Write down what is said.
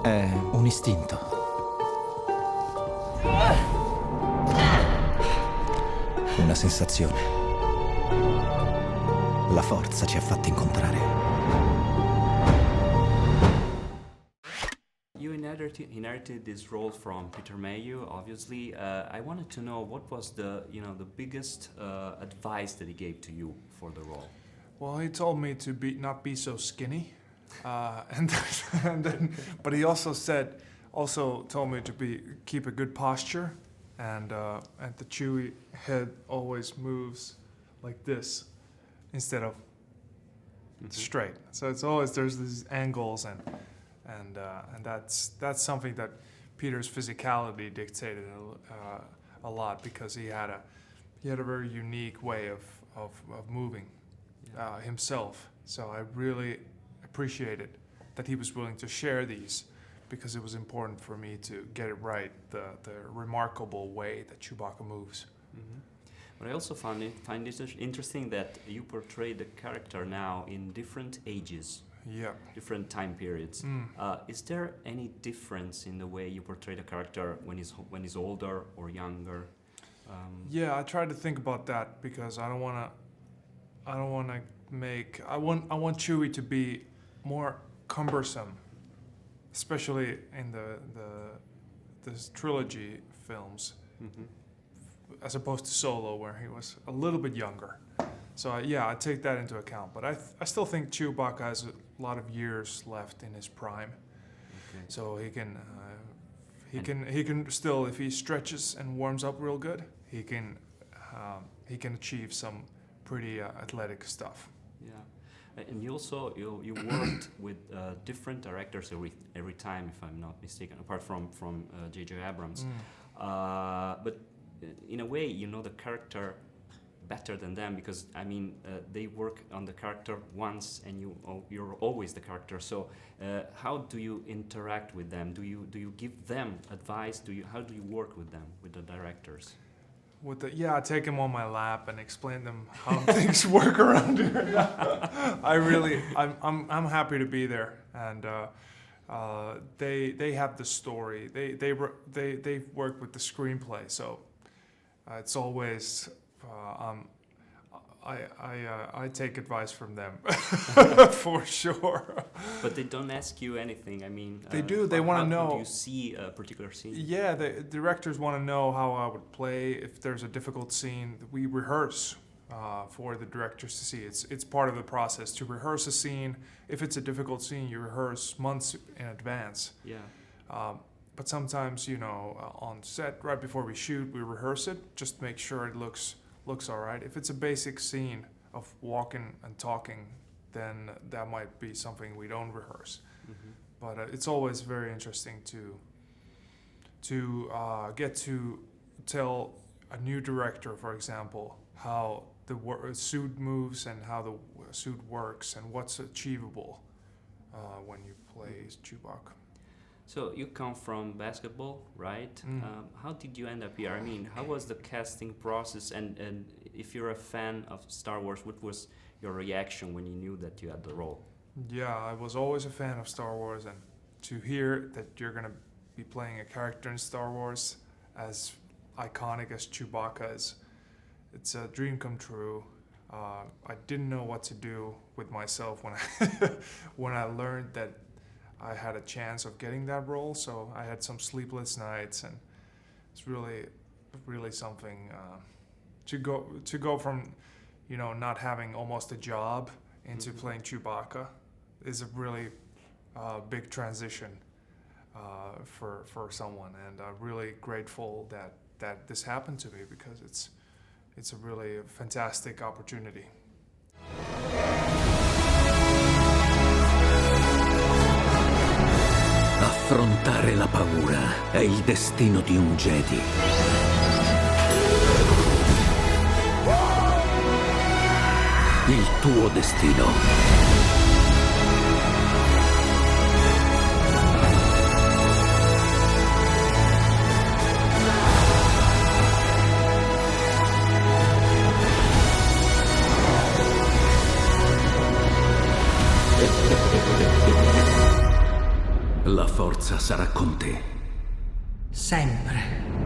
È un istinto. Una sensazione. La forza ci ha fatti incontrare. You inherited this role from Peter Mayhew, obviously. I wanted to know what was the biggest advice that he gave to you for the role. Well, he told me to not be so skinny, and but he also told me to keep a good posture, and the Chewie head always moves like this instead of straight. So it's always there's these angles, and that's something that Peter's physicality dictated a lot, because he had a very unique way of moving himself. So I really appreciated that he was willing to share these, because it was important for me to get it right, the remarkable way that Chewbacca moves. Mm-hmm. But I also find it interesting that you portray the character now in different ages. Yeah. Different time periods. Is there any difference in the way you portray the character when he's older or younger? Yeah, I try to think about that, because I want Chewie to be more cumbersome, especially in this trilogy films, as opposed to Solo, where he was a little bit younger. So I take that into account. But I still think Chewbacca has a lot of years left in his prime. Okay. So he can still, if he stretches and warms up real good, he can achieve some pretty athletic stuff. Yeah, and you worked with different directors every time, if I'm not mistaken, apart from J.J. Abrams. But in a way, you know the character better than them, because they work on the character once, and you're always the character. So how do you interact with them? Do you give them advice? How do you work with them, with the directors? I take them on my lap and explain them how things work around here. I'm happy to be there, and they have the story. They work with the screenplay, so it's always I take advice from them for sure. But they don't ask you anything. They do. They want to know. How do you see a particular scene? Yeah, the directors want to know how I would play. If there's a difficult scene, we rehearse for the directors to see. It's part of the process to rehearse a scene. If it's a difficult scene, you rehearse months in advance. Yeah. But sometimes, on set, right before we shoot, we rehearse it, just to make sure it looks all right. If it's a basic scene of walking and talking, then that might be something we don't rehearse. But it's always very interesting to get to tell a new director, for example, how the suit moves and how the suit works and what's achievable when you play Chewbacca. So you come from basketball, right? How did you end up here? How was the casting process? And if you're a fan of Star Wars, what was your reaction when you knew that you had the role? Yeah, I was always a fan of Star Wars, and to hear that you're going to be playing a character in Star Wars as iconic as Chewbacca is, it's a dream come true. I didn't know what to do with myself when I learned that I had a chance of getting that role, so I had some sleepless nights, and it's really, really something to go from, not having almost a job into playing Chewbacca is a really big transition for someone, and I'm really grateful that this happened to me, because it's a really fantastic opportunity. Affrontare la paura è il destino di un Jedi. Il tuo destino. La forza sarà con te. Sempre.